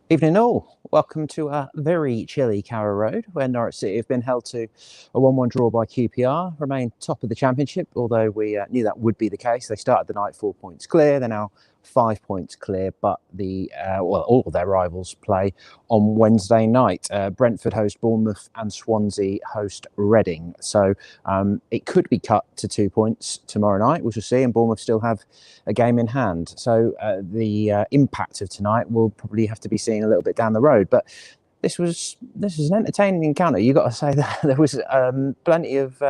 Evening all. Welcome to a very chilly Carrow Road, where Norwich City have been held to a 1-1 draw by QPR, remain top of the Championship, although we knew that would be the case. They started the night 4 points clear, they're now 5 points clear, but all of their rivals play on Wednesday night. Brentford host Bournemouth and Swansea host Reading. So it could be cut to 2 points tomorrow night, we shall see, and Bournemouth still have a game in hand. So the impact of tonight will probably have to be seen a little bit down the road. But this was an entertaining encounter. You got to say that there was plenty of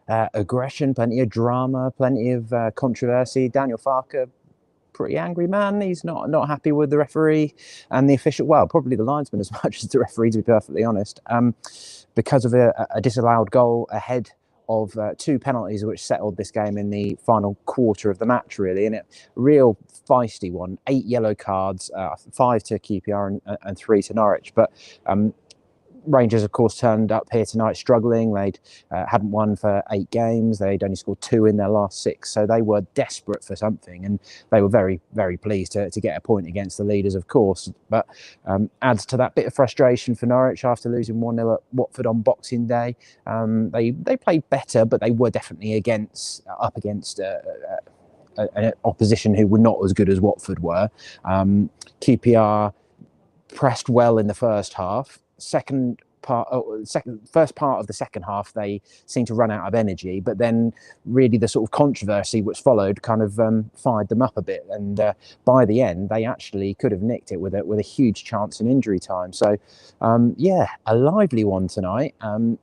aggression, plenty of drama, plenty of controversy. Daniel Farke, pretty angry man. He's not happy with the referee and the official. Well, probably the linesman as much as the referee, to be perfectly honest, because of a disallowed goal ahead of 2 penalties which settled this game in the final quarter of the match, really. And a real feisty one. 8 yellow cards, 5 to QPR and 3 to Norwich. But Rangers, of course, turned up here tonight struggling. They'd hadn't won for 8 games. They'd only scored 2 in their last 6. So they were desperate for something. And they were very, very pleased to get a point against the leaders, of course. But adds to that bit of frustration for Norwich after losing 1-0 at Watford on Boxing Day. They played better, but they were definitely up against an opposition who were not as good as Watford were. QPR pressed well in the first half. First part of the second half, they seemed to run out of energy, but then really the sort of controversy which followed kind of fired them up a bit, and by the end they actually could have nicked it with a huge chance in injury time. So yeah, a lively one tonight,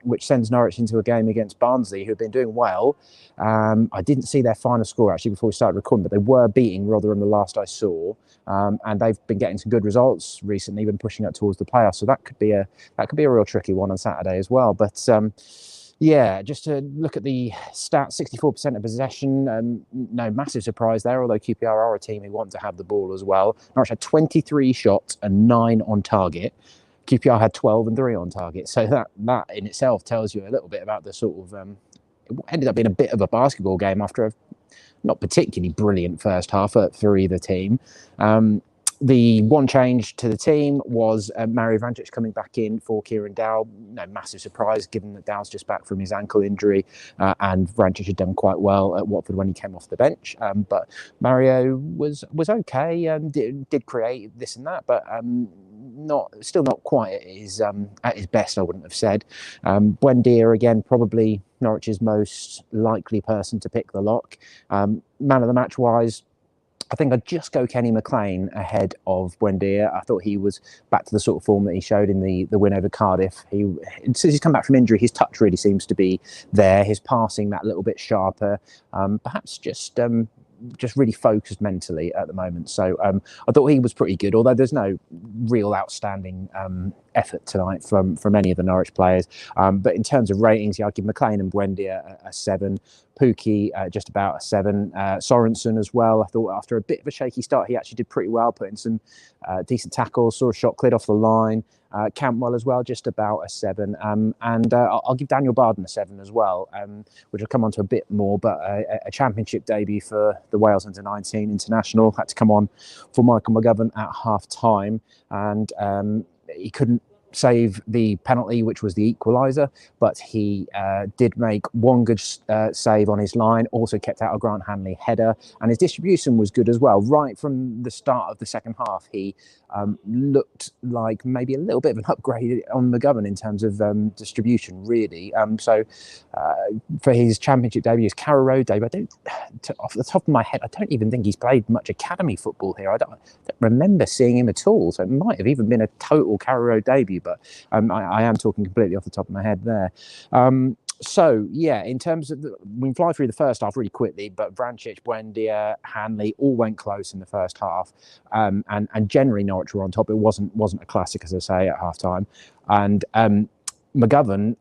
which sends Norwich into a game against Barnsley, who have been doing well. I didn't see their final score actually before we started recording, but they were beating Rotherham the last I saw, and they've been getting some good results recently, been pushing up towards the playoffs. So that could be a real tricky one on Saturday as well. But yeah, just to look at the stats, 64% of possession, no massive surprise there, although QPR are a team who want to have the ball as well. Norwich had 23 shots and 9 on target. QPR had 12 and 3 on target. So that in itself tells you a little bit about the sort of, it ended up being a bit of a basketball game after a not particularly brilliant first half for either team. The one change to the team was Mario Vrancic coming back in for Kieran Dowell. No massive surprise, given that Dowell's just back from his ankle injury, and Vrancic had done quite well at Watford when he came off the bench. But Mario was okay and did create this and that, but still not quite at his best, I wouldn't have said. Buendia, again, probably Norwich's most likely person to pick the lock. Man of the match wise, I think I'd just go Kenny McLean ahead of Buendia. I thought he was back to the sort of form that he showed in the win over Cardiff. Since he's come back from injury, his touch really seems to be there. His passing that little bit sharper. Perhaps just really focused mentally at the moment. So I thought he was pretty good, although there's no real outstanding effort tonight from any of the Norwich players. But in terms of ratings, yeah, I'd give McLean and Buendia a 7. Pukki, just about a 7. Sorensen as well. I thought after a bit of a shaky start, he actually did pretty well, putting some decent tackles, saw a shot cleared off the line. Campbell as well, just about a 7. And I'll give Daniel Barden a 7 as well, which I'll come on to a bit more, but a championship debut for the Wales Under-19 international. Had to come on for Michael McGovern at half-time, and he couldn't save the penalty, which was the equalizer, but he did make one good save on his line, also kept out a Grant Hanley header, and his distribution was good as well. Right from the start of the second half, he looked like maybe a little bit of an upgrade on McGovern in terms of distribution, really. So for his championship debut, his Carrow Road debut, off the top of my head, I don't even think he's played much academy football here. I don't remember seeing him at all, so it might have even been a total Carrow Road debut, but I am talking completely off the top of my head there. So, yeah, in terms of we can fly through the first half really quickly, but Vrancic, Buendia, Hanley all went close in the first half, and generally Norwich were on top. It wasn't a classic, as I say, at half time, and McGovern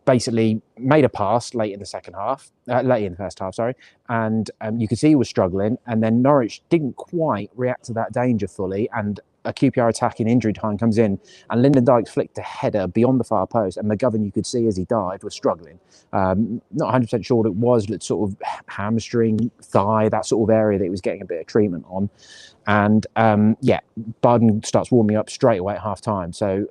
basically made a pass late in the first half, sorry, and you could see he was struggling, and then Norwich didn't quite react to that danger fully, and a QPR attack in injury time comes in, and Lyndon Dykes flicked a header beyond the far post, and McGovern, you could see as he dived, was struggling. Not 100% sure what it was, sort of hamstring, thigh, that sort of area that he was getting a bit of treatment on. And yeah, Barden starts warming up straight away at half time. So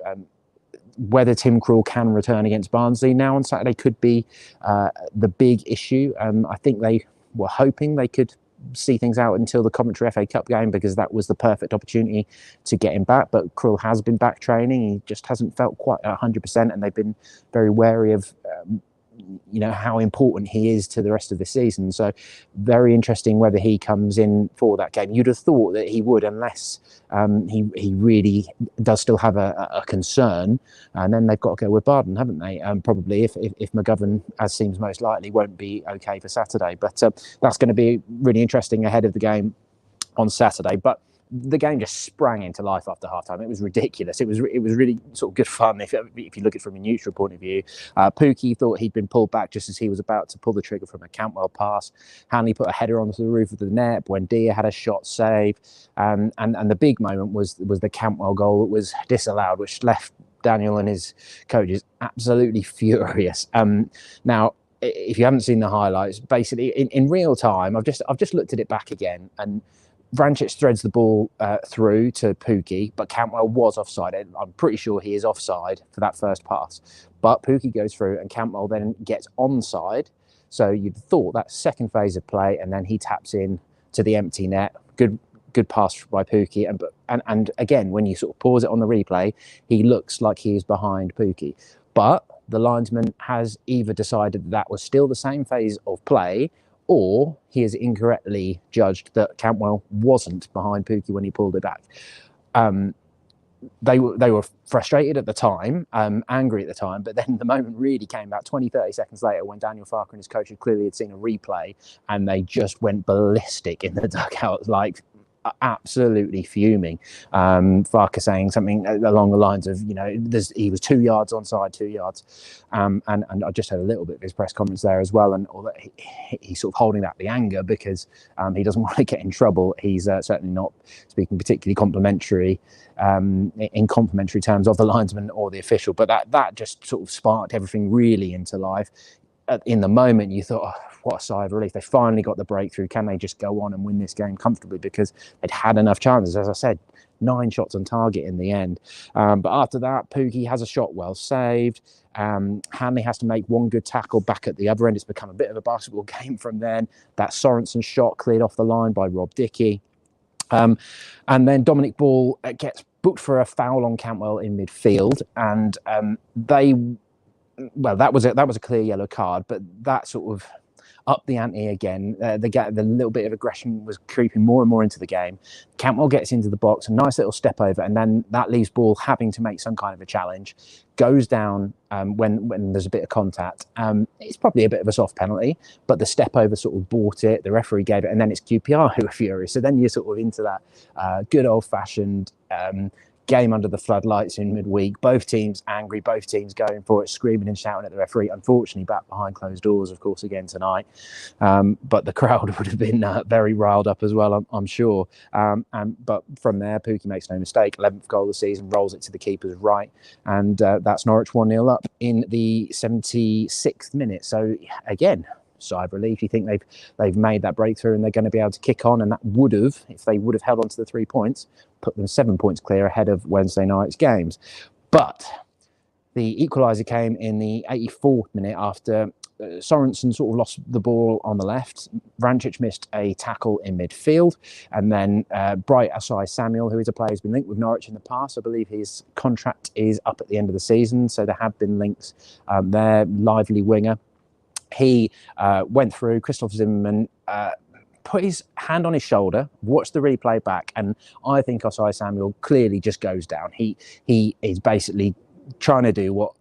whether Tim Krul can return against Barnsley now on Saturday could be the big issue. I think they were hoping they could see things out until the Coventry FA Cup game, because that was the perfect opportunity to get him back. But Krul has been back training. He just hasn't felt quite 100%, and they've been very wary of how important he is to the rest of the season. So very interesting whether he comes in for that game. You'd have thought that he would, unless he really does still have a concern, and then they've got to go with Barden, haven't they? Probably if McGovern, as seems most likely, won't be okay for Saturday. But that's going to be really interesting ahead of the game on Saturday. But the game just sprang into life after halftime. It was ridiculous. It was really sort of good fun if you look at it from a neutral point of view. Pukki thought he'd been pulled back just as he was about to pull the trigger from a Cantwell pass. Hanley put a header onto the roof of the net. Buendia had a shot save. And the big moment was the Cantwell goal that was disallowed, which left Daniel and his coaches absolutely furious. Now, if you haven't seen the highlights, basically in real time, I've just looked at it back again, and Vrancic threads the ball through to Pukki, but Cantwell was offside. I'm pretty sure he is offside for that first pass. But Pukki goes through, and Cantwell then gets onside. So you'd thought that second phase of play, and then he taps in to the empty net. Good pass by Pukki. And again, when you sort of pause it on the replay, he looks like he is behind Pukki. But the linesman has either decided that was still the same phase of play, or he has incorrectly judged that Cantwell wasn't behind Pukki when he pulled it back. They were frustrated at the time, angry at the time, but then the moment really came about 20, 30 seconds later, when Daniel Farke and his coach had seen a replay, and they just went ballistic in the dugout, like absolutely fuming. Farke saying something along the lines of, he was 2 yards onside, 2 yards. And I just had a little bit of his press conference there as well. And although he's sort of holding out the anger because he doesn't want to get in trouble, he's certainly not speaking particularly complimentary in complimentary terms of the linesman or the official. But that just sort of sparked everything really into life. In the moment, you thought, oh, what a sigh of relief. They finally got the breakthrough. Can they just go on and win this game comfortably? Because they'd had enough chances. As I said, 9 shots on target in the end. But after that, Pukki has a shot well saved. Hanley has to make one good tackle back at the other end. It's become a bit of a basketball game from then. That Sorensen shot cleared off the line by Rob Dickey. And then Dominic Ball gets booked for a foul on Cantwell in midfield. And that was a clear yellow card, but that sort of upped the ante again. The little bit of aggression was creeping more and more into the game. Cantwell gets into the box, a nice little step over, and then that leaves Ball having to make some kind of a challenge. Goes down when there's a bit of contact. It's probably a bit of a soft penalty, but the step over sort of bought it. The referee gave it, and then it's QPR who are furious. So then you're sort of into that good old-fashioned game under the floodlights in midweek. Both teams angry, both teams going for it, screaming and shouting at the referee. Unfortunately, back behind closed doors, of course, again tonight. But the crowd would have been very riled up as well, I'm sure. But from there, Pukki makes no mistake. 11th goal of the season, rolls it to the keeper's right. And that's Norwich 1-0 up in the 76th minute. So, again, sigh of relief. You think they've made that breakthrough and they're going to be able to kick on, and that would have, if they would have held on to the 3 points, put them 7 points clear ahead of Wednesday night's games. But the equaliser came in the 84th minute after Sorensen sort of lost the ball on the left. Vrancic missed a tackle in midfield, and then Bright Asai Samuel, who is a player who's been linked with Norwich in the past. I believe his contract is up at the end of the season, so there have been links there. Lively winger. He went through. Christoph Zimmermann put his hand on his shoulder, watched the replay back, and I think Asai Samuel clearly just goes down. He is basically trying to do what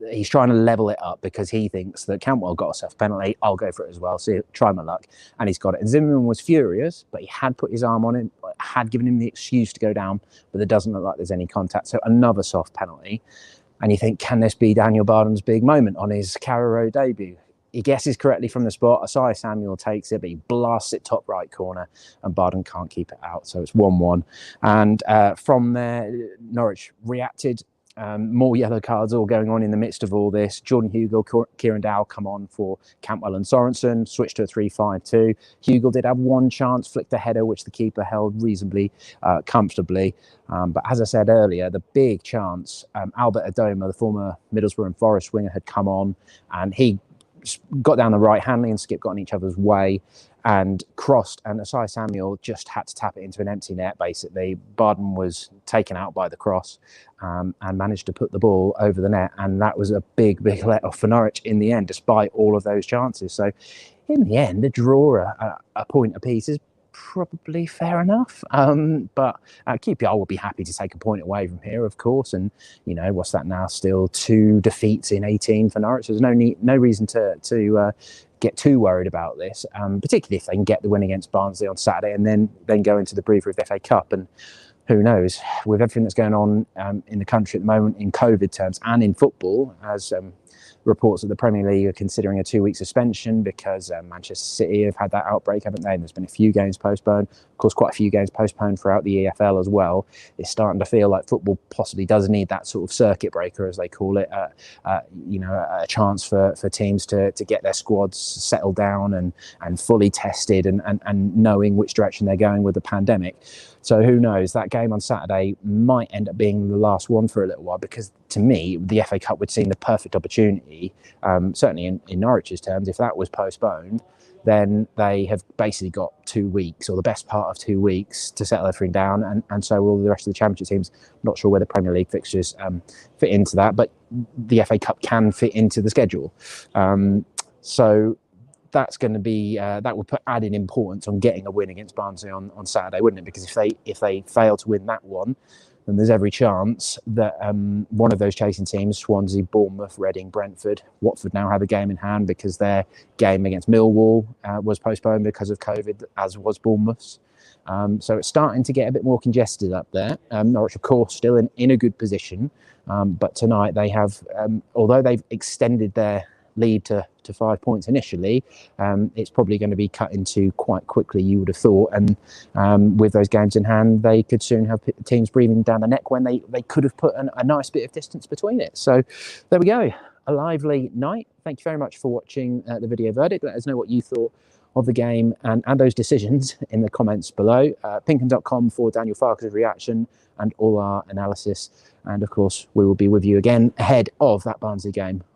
he's trying to level it up, because he thinks that Cantwell got a self-penalty. I'll go for it as well. So try my luck. And he's got it. And Zimmermann was furious, but he had put his arm on him, had given him the excuse to go down, but it doesn't look like there's any contact. So another soft penalty. And you think, can this be Daniel Barden's big moment on his Carrow Road debut? he guesses correctly from the spot. Asai Samuel takes it, but he blasts it top right corner, and Barden can't keep it out. So it's 1-1. And from there, Norwich reacted. More yellow cards all going on in the midst of all this. Jordan Hugill, Kieran Dow come on for Campbell and Sorensen, switched to a 3-5-2. Hugill did have one chance, flicked a header, which the keeper held reasonably comfortably. But as I said earlier, the big chance, Albert Adoma, the former Middlesbrough and Forest winger, had come on, and he got down the right. Hanley and Skip got in each other's way and crossed, and Asai Samuel just had to tap it into an empty net, basically. Barden was taken out by the cross and managed to put the ball over the net, and that was a big let-off for Norwich in the end, despite all of those chances. So in the end, a draw, a point apiece is probably fair enough. But QPR will be happy to take a point away from here, of course. And, you know, what's that now? Still 2 defeats in 18 for Norwich. There's no reason to get too worried about this, particularly if they can get the win against Barnsley on Saturday and then go into the breather of the FA Cup. And who knows, with everything that's going on in the country at the moment in COVID terms and in football, as reports that the Premier League are considering a 2-week suspension because Manchester City have had that outbreak, haven't they? And there's been a few games postponed. Of course, quite a few games postponed throughout the EFL as well. It's starting to feel like football possibly does need that sort of circuit breaker, as they call it, you know, a chance for teams to get their squads settled down and fully tested and knowing which direction they're going with the pandemic. So who knows, that game on Saturday might end up being the last one for a little while, because to me, the FA Cup would seem the perfect opportunity, certainly in Norwich's terms. If that was postponed, then they have basically got 2 weeks, or the best part of 2 weeks, to settle everything down, and so will the rest of the Championship teams. Not sure where the Premier League fixtures fit into that, but the FA Cup can fit into the schedule. So that's going to be that would put added importance on getting a win against Barnsley on Saturday, wouldn't it? Because if they fail to win that one, then there's every chance that one of those chasing teams, Swansea, Bournemouth, Reading, Brentford, Watford, now have a game in hand, because their game against Millwall was postponed because of COVID, as was Bournemouth's. So it's starting to get a bit more congested up there. Norwich, of course, still in a good position, but tonight they have, although they've extended their lead to 5 points initially, it's probably going to be cut into quite quickly, you would have thought. And with those games in hand, they could soon have teams breathing down the neck when they could have put a nice bit of distance between it. So there we go, a lively night. Thank you very much for watching the video verdict. Let us know what you thought of the game and those decisions in the comments below. Pinkham.com for Daniel Farker's reaction and all our analysis. And of course, we will be with you again ahead of that Barnsley game on